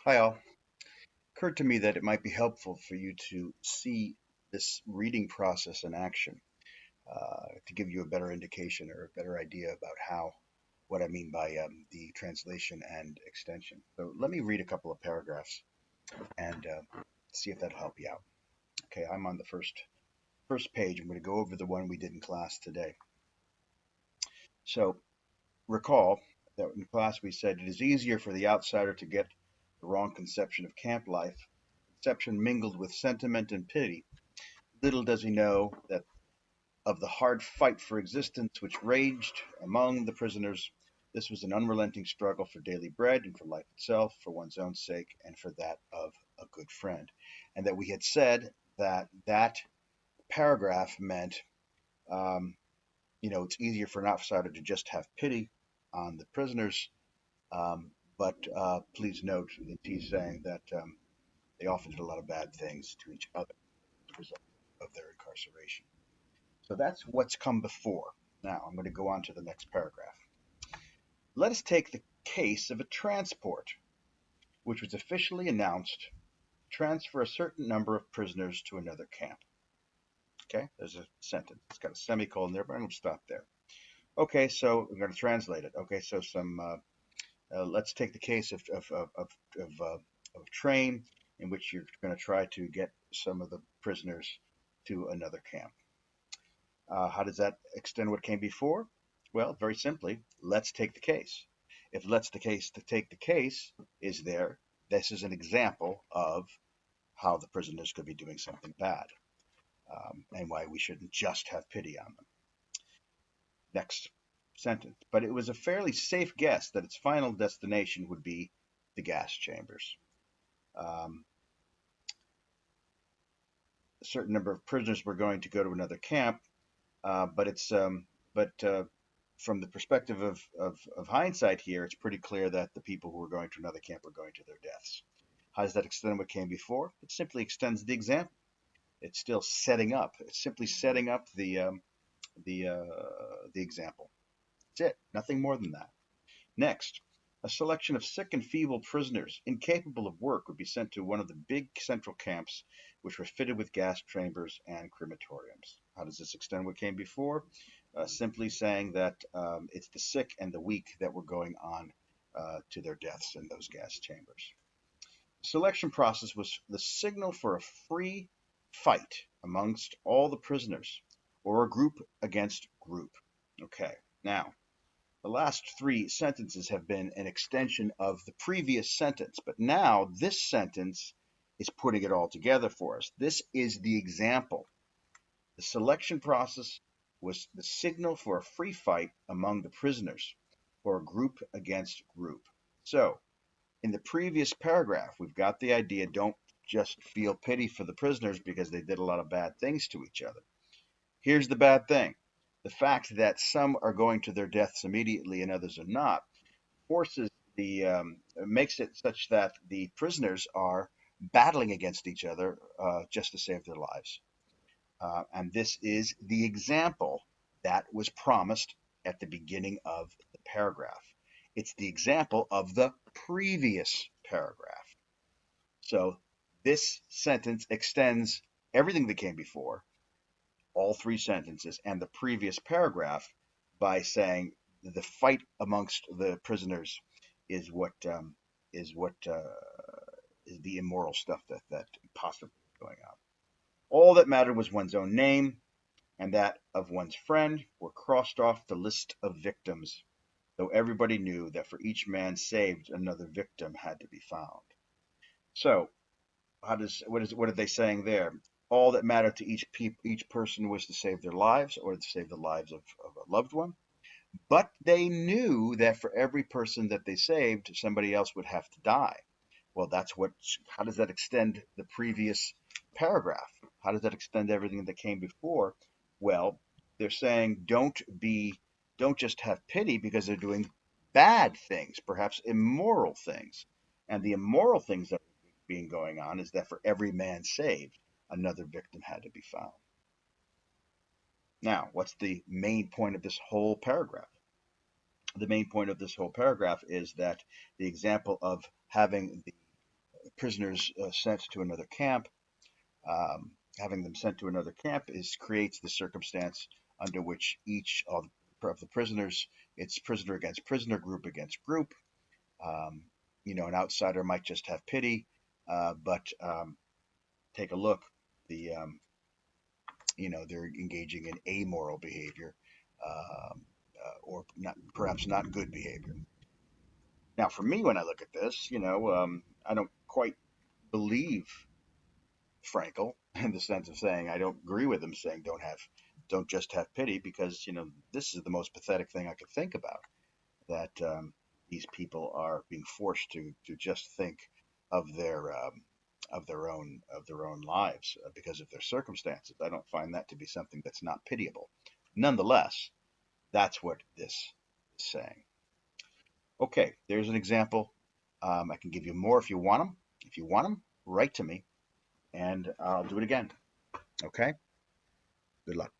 Hi all. Occurred to me that it might be helpful for you to see this reading process in action to give you a better indication or a better idea about what I mean by the translation and extension. So let me read a couple of paragraphs and see if that'll help you out. Okay, I'm on the first page. I'm going to go over the one we did in class today. So recall that in class we said it is easier for the outsider to get the wrong conception of camp life, conception mingled with sentiment and pity. Little does he know that of the hard fight for existence which raged among the prisoners. This was an unrelenting struggle for daily bread and for life itself, for one's own sake and for that of a good friend. And that we had said that that paragraph meant, um, it's easier for an outsider to just have pity on the prisoners. But please note that he's saying that they often did a lot of bad things to each other as a result of their incarceration. So that's what's come before. Now I'm going to go on to the next paragraph. Let us take the case of a transport, which was officially announced to transfer a certain number of prisoners to another camp. Okay, there's a sentence. It's got a semicolon there, but I'm going to stop there. Okay, so we're going to translate it. Okay, so let's take the case of a train in which you're going to try to get some of the prisoners to another camp. How does that extend what came before? Well, very simply, let's take the case. If let's the case to take the case is there, this is an example of how the prisoners could be doing something bad, and why we shouldn't just have pity on them. Next sentence. But it was a fairly safe guess that its final destination would be the gas chambers. Um, a certain number of prisoners were going to go to another camp, but it's but from the perspective of hindsight here, it's pretty clear that the people who were going to another camp were going to their deaths. How does that extend what came before? It simply extends the example. It's still setting up. It's simply setting up the uh, the example. That's it. Nothing more than that. Next, a selection of sick and feeble prisoners incapable of work would be sent to one of the big central camps, which were fitted with gas chambers and crematoriums. How does this extend what came before? Simply saying that it's the sick and the weak that were going on to their deaths in those gas chambers. The selection process was the signal for a free fight amongst all the prisoners, or a group against group. Okay, now the last three sentences have been an extension of the previous sentence, but now this sentence is putting it all together for us. This is the example. The selection process was the signal for a free fight among the prisoners, or a group against group. So, in the previous paragraph, we've got the idea don't just feel pity for the prisoners because they did a lot of bad things to each other. Here's the bad thing. The fact that some are going to their deaths immediately and others are not forces makes it such that the prisoners are battling against each other just to save their lives. And this is the example that was promised at the beginning of the paragraph. It's the example of the previous paragraph. So this sentence extends everything that came before, all three sentences, and the previous paragraph by saying the fight amongst the prisoners is what is the immoral stuff that possibly is going on. All that mattered was one's own name and that of one's friend were crossed off the list of victims, though everybody knew that for each man saved, another victim had to be found. So, what are they saying there? All that mattered to each person was to save their lives or to save the lives of a loved one. But they knew that for every person that they saved, somebody else would have to die. Well, how does that extend the previous paragraph? How does that extend everything that came before? Well, they're saying don't just have pity because they're doing bad things, perhaps immoral things. And the immoral things that are being going on is that for every man saved, another victim had to be found. Now, what's the main point of this whole paragraph? The main point of this whole paragraph is that the example of having prisoners sent to another camp. Having them sent to another camp creates the circumstance under which each of the prisoners, it's prisoner against prisoner, group against group. Um, an outsider might just have pity, but take a look. They're engaging in amoral behavior, or not, perhaps not good behavior. Now, for me, when I look at this, I don't quite believe Frankel in the sense of saying I don't agree with him saying don't just have pity, because this is the most pathetic thing I could think about, that these people are being forced to just think of their own lives because of their circumstances. I don't find that to be something that's not pitiable. Nonetheless, that's what this is saying. Okay, there's an example. I can give you more if you want them. If you want them, write to me and I'll do it again. Okay? Good luck.